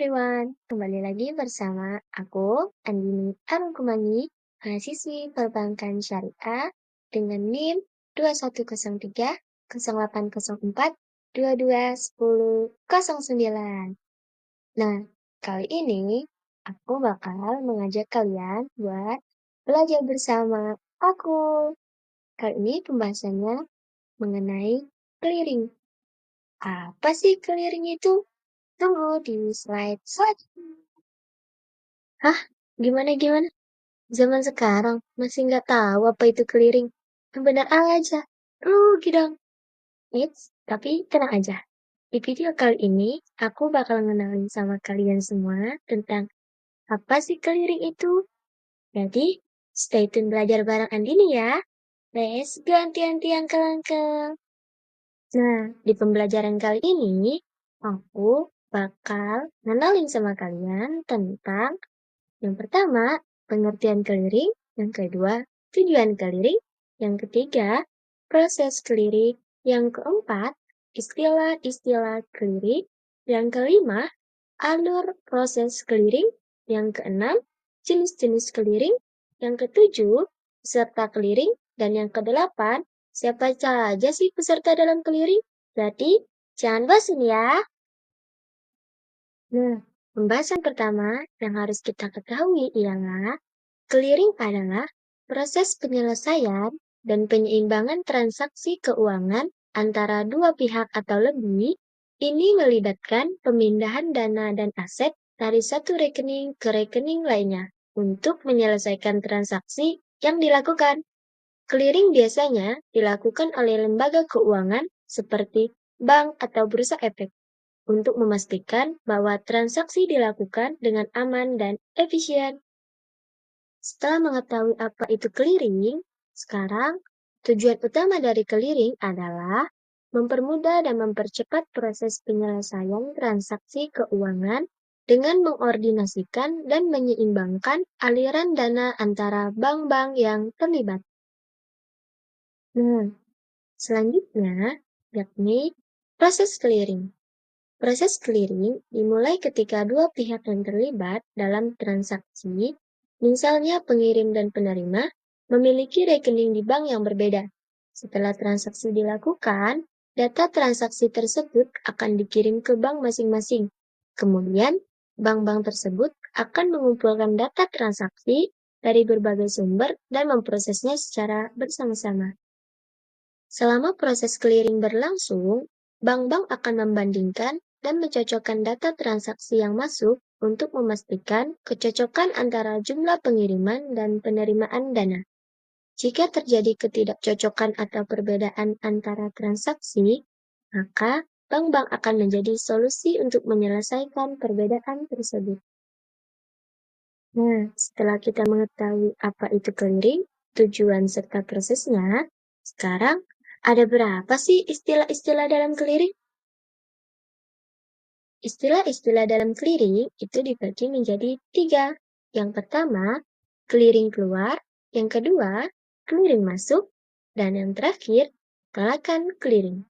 everyone, kembali lagi bersama aku, Andini Arungkumangi, mahasiswi Perbankan Syariah dengan NIM 2103-0804-221009. Nah, kali ini aku bakal mengajak kalian buat belajar bersama aku. Kali ini pembahasannya mengenai clearing. Apa sih clearing itu? Tunggu di slide selanjutnya. Hah? Gimana? Zaman sekarang masih nggak tahu apa itu clearing? Yang benar aja. Rugi dong. Tapi tenang aja. Di video kali ini, aku bakal ngenalin sama kalian semua tentang apa sih clearing itu. Jadi, stay tune belajar bareng Andini ya. Let's ganti-gantian kelangkeng. Nah, di pembelajaran kali ini, aku bakal ngenalin sama kalian tentang yang pertama, pengertian clearing. Yang kedua, tujuan clearing. Yang ketiga, proses clearing. Yang keempat, istilah-istilah clearing. Yang kelima, alur proses clearing. Yang keenam, jenis-jenis clearing. Yang ketujuh, peserta clearing. Dan yang kedelapan, siapa saja sih peserta dalam clearing? Jadi, jangan bosan ya. Nah, pembahasan pertama yang harus kita ketahui ialah clearing adalah proses penyelesaian dan penyeimbangan transaksi keuangan antara dua pihak atau lebih. Ini melibatkan pemindahan dana dan aset dari satu rekening ke rekening lainnya untuk menyelesaikan transaksi yang dilakukan. Clearing biasanya dilakukan oleh lembaga keuangan seperti bank atau bursa efek untuk memastikan bahwa transaksi dilakukan dengan aman dan efisien. Setelah mengetahui apa itu clearing, sekarang tujuan utama dari clearing adalah mempermudah dan mempercepat proses penyelesaian transaksi keuangan dengan mengordinasikan dan menyeimbangkan aliran dana antara bank-bank yang terlibat. Nah, selanjutnya yakni proses clearing. Proses clearing dimulai ketika dua pihak yang terlibat dalam transaksi, misalnya pengirim dan penerima, memiliki rekening di bank yang berbeda. Setelah transaksi dilakukan, data transaksi tersebut akan dikirim ke bank masing-masing. Kemudian, bank-bank tersebut akan mengumpulkan data transaksi dari berbagai sumber dan memprosesnya secara bersama-sama. Selama proses clearing berlangsung, bank-bank akan membandingkan dan mencocokkan data transaksi yang masuk untuk memastikan kecocokan antara jumlah pengiriman dan penerimaan dana. Jika terjadi ketidakcocokan atau perbedaan antara transaksi, maka bank-bank akan menjadi solusi untuk menyelesaikan perbedaan tersebut. Nah, setelah kita mengetahui apa itu clearing, tujuan serta prosesnya, sekarang ada berapa sih istilah-istilah dalam clearing? Istilah-istilah dalam clearing itu dibagi menjadi 3. Yang pertama, clearing keluar. Yang kedua, clearing masuk. Dan yang terakhir, tolakan clearing.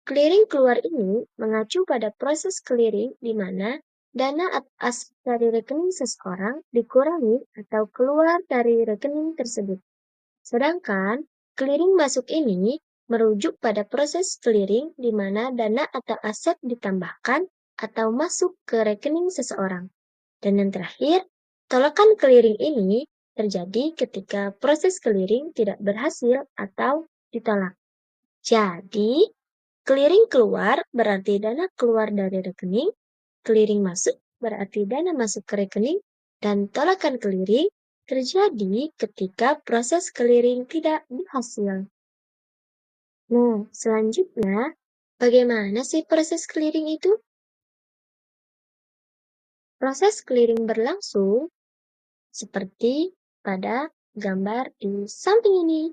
Clearing keluar ini mengacu pada proses clearing di mana dana atas dari rekening seseorang dikurangi atau keluar dari rekening tersebut. Sedangkan clearing masuk ini merujuk pada proses clearing di mana dana atau aset ditambahkan atau masuk ke rekening seseorang. Dan yang terakhir, tolakan clearing ini terjadi ketika proses clearing tidak berhasil atau ditolak. Jadi, clearing keluar berarti dana keluar dari rekening, clearing masuk berarti dana masuk ke rekening, dan tolakan clearing terjadi ketika proses clearing tidak berhasil. Nah, selanjutnya, bagaimana sih proses clearing itu? Proses clearing berlangsung seperti pada gambar di samping ini.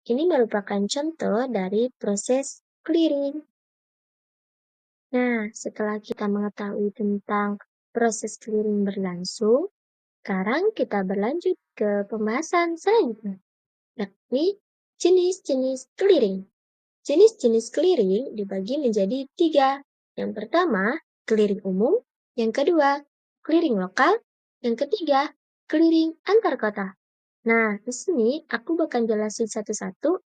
Ini merupakan contoh dari proses clearing. Nah, setelah kita mengetahui tentang proses clearing berlangsung, sekarang kita berlanjut ke pembahasan selanjutnya, yakni jenis-jenis clearing. Jenis-jenis clearing dibagi menjadi 3. Yang pertama, clearing umum, yang kedua, clearing lokal, yang ketiga, clearing antar kota. Nah, di sini aku bakal jelasin satu-satu.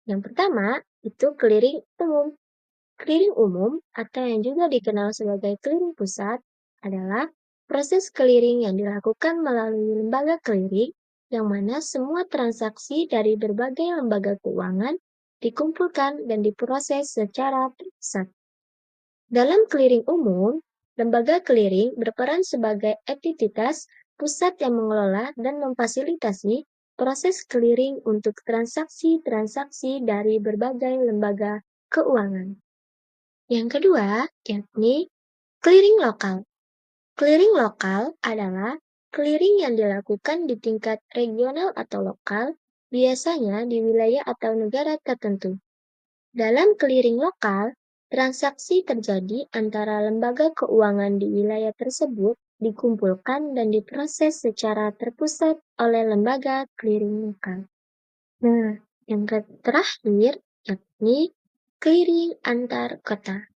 Yang pertama, itu clearing umum. Clearing umum, atau yang juga dikenal sebagai clearing pusat, adalah proses clearing yang dilakukan melalui lembaga clearing, yang mana semua transaksi dari berbagai lembaga keuangan dikumpulkan dan diproses secara terpusat. Dalam clearing umum, lembaga clearing berperan sebagai entitas pusat yang mengelola dan memfasilitasi proses clearing untuk transaksi-transaksi dari berbagai lembaga keuangan. Yang kedua, yakni clearing lokal. Clearing lokal adalah clearing yang dilakukan di tingkat regional atau lokal, biasanya di wilayah atau negara tertentu. Dalam clearing lokal, transaksi terjadi antara lembaga keuangan di wilayah tersebut dikumpulkan dan diproses secara terpusat oleh lembaga clearing lokal. Nah, yang terakhir yakni clearing antar kota.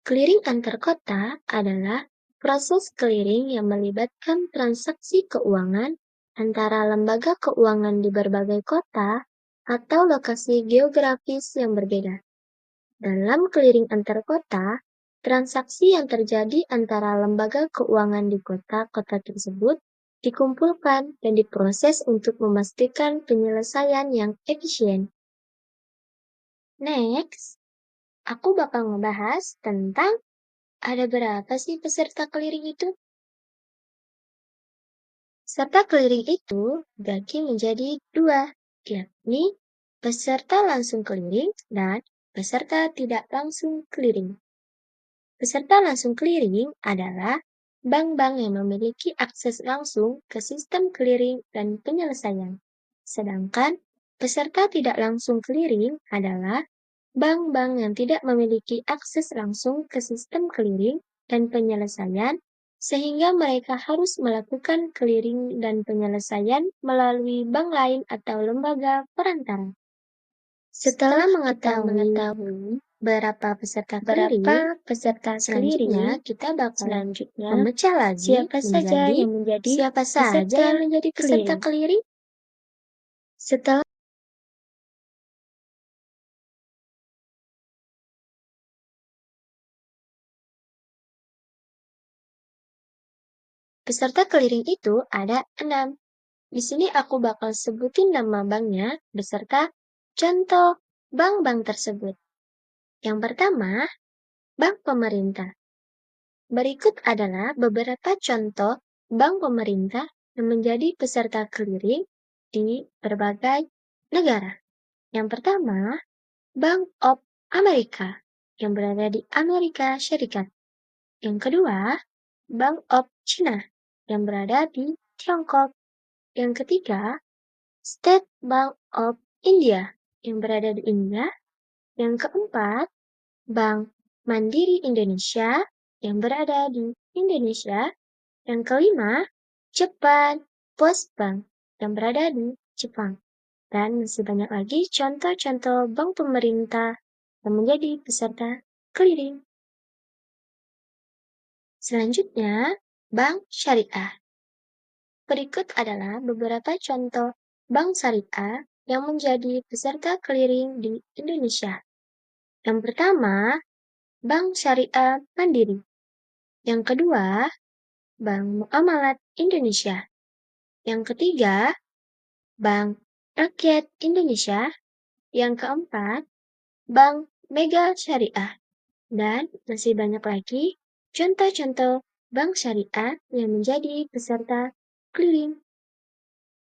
Clearing antar kota adalah proses clearing yang melibatkan transaksi keuangan antara lembaga keuangan di berbagai kota atau lokasi geografis yang berbeda. Dalam clearing antar kota, transaksi yang terjadi antara lembaga keuangan di kota-kota tersebut dikumpulkan dan diproses untuk memastikan penyelesaian yang efisien. Next, aku bakal ngebahas tentang ada berapa sih peserta clearing itu? Peserta clearing itu dibagi menjadi dua, yakni peserta langsung clearing dan peserta tidak langsung clearing. Peserta langsung clearing adalah bank-bank yang memiliki akses langsung ke sistem clearing dan penyelesaian. Sedangkan peserta tidak langsung clearing adalah bank-bank yang tidak memiliki akses langsung ke sistem clearing dan penyelesaian, sehingga mereka harus melakukan clearing dan penyelesaian melalui bank lain atau lembaga perantara. Setelah mengetahui berapa peserta clearing, selanjutnya kita bakal memecah lagi siapa saja yang menjadi peserta clearing. Setelah peserta clearing itu ada 6. Di sini aku bakal sebutin nama banknya beserta contoh bank-bank tersebut. Yang pertama, bank pemerintah. Berikut adalah beberapa contoh bank pemerintah yang menjadi peserta clearing di berbagai negara. Yang pertama, Bank of America yang berada di Amerika Serikat. Yang kedua, Bank of China yang berada di Tiongkok. Yang ketiga, State Bank of India yang berada di India. Yang keempat, Bank Mandiri Indonesia yang berada di Indonesia. Yang kelima, Japan Post Bank yang berada di Jepang. Dan masih banyak lagi contoh-contoh bank pemerintah yang menjadi peserta clearing. Selanjutnya, bank syariah. Berikut adalah beberapa contoh bank syariah yang menjadi peserta clearing di Indonesia. Yang pertama, Bank Syariah Mandiri. Yang kedua, Bank Muamalat Indonesia. Yang ketiga, Bank Rakyat Indonesia. Yang keempat, Bank Mega Syariah. Dan masih banyak lagi contoh-contoh bank syariah yang menjadi peserta clearing.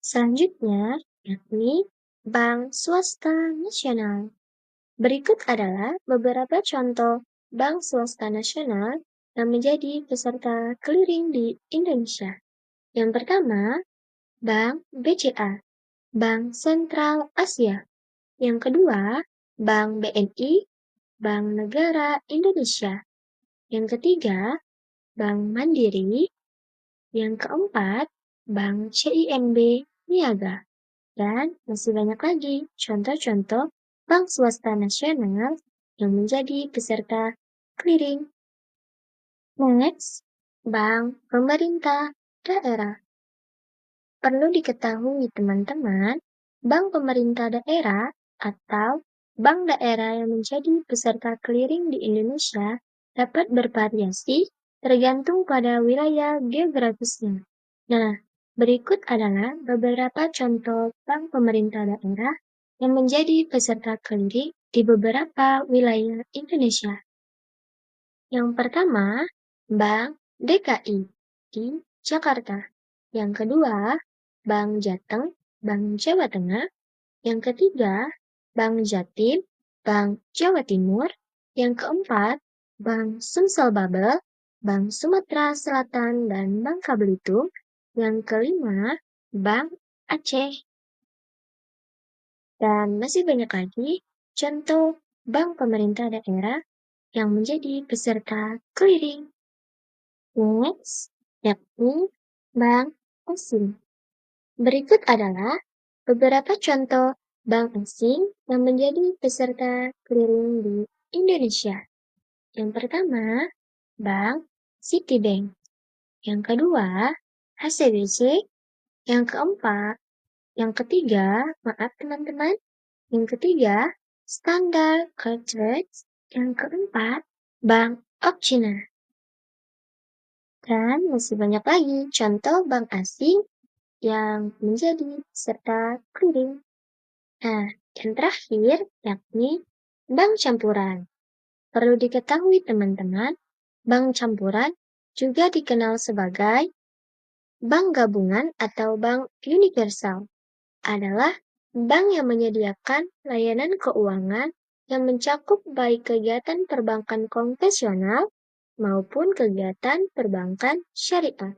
Selanjutnya, yakni Bank Swasta Nasional. Berikut adalah beberapa contoh bank swasta nasional yang menjadi peserta clearing di Indonesia. Yang pertama, Bank BCA, Bank Sentral Asia. Yang kedua, Bank BNI, Bank Negara Indonesia. Yang ketiga, Bank Mandiri. Yang keempat, Bank CIMB Niaga. Dan masih banyak lagi contoh-contoh bank swasta nasional yang menjadi peserta clearing. Next, bank pemerintah daerah. Perlu diketahui teman-teman, bank pemerintah daerah atau bank daerah yang menjadi peserta clearing di Indonesia dapat bervariasi tergantung pada wilayah geografisnya. Nah, berikut adalah beberapa contoh bank pemerintah daerah yang menjadi peserta clearing di beberapa wilayah Indonesia. Yang pertama, Bank DKI di Jakarta. Yang kedua, Bank Jateng, Bank Jawa Tengah. Yang ketiga, Bank Jatim, Bank Jawa Timur. Yang keempat, Bank Sumsel Babel, Bank Sumatera Selatan, dan Bangka Belitung. Yang kelima, Bank Aceh. Dan masih banyak lagi contoh bank pemerintah daerah yang menjadi peserta clearing. Next, yakni bank asing. Berikut adalah beberapa contoh bank asing yang menjadi peserta clearing di Indonesia. Yang pertama, Bank Citibank. Yang kedua, HSBC. Yang keempat, yang ketiga, maaf teman-teman, yang ketiga, Standard Chartered. Yang keempat, Bank of China. Dan masih banyak lagi contoh bank asing yang menjadi peserta clearing. Nah, yang terakhir yakni bank campuran. Perlu diketahui teman-teman, bank campuran juga dikenal sebagai bank gabungan atau bank universal. Adalah bank yang menyediakan layanan keuangan yang mencakup baik kegiatan perbankan konvensional maupun kegiatan perbankan syariah.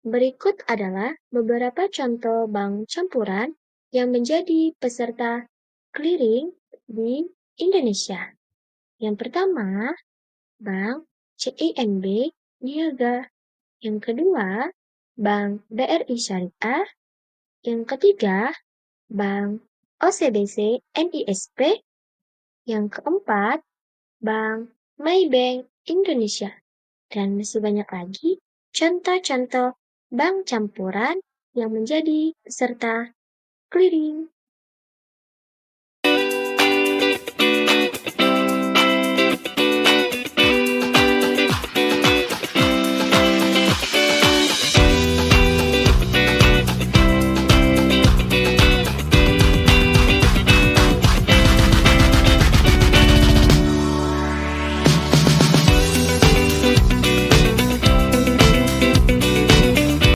Berikut adalah beberapa contoh bank campuran yang menjadi peserta clearing di Indonesia. Yang pertama, Bank CIMB Niaga. Yang kedua, Bank BRI Syariah. Yang ketiga, Bank OCBC NISP. Yang keempat, Bank Maybank Indonesia. Dan masih banyak lagi contoh-contoh bank campuran yang menjadi peserta clearing.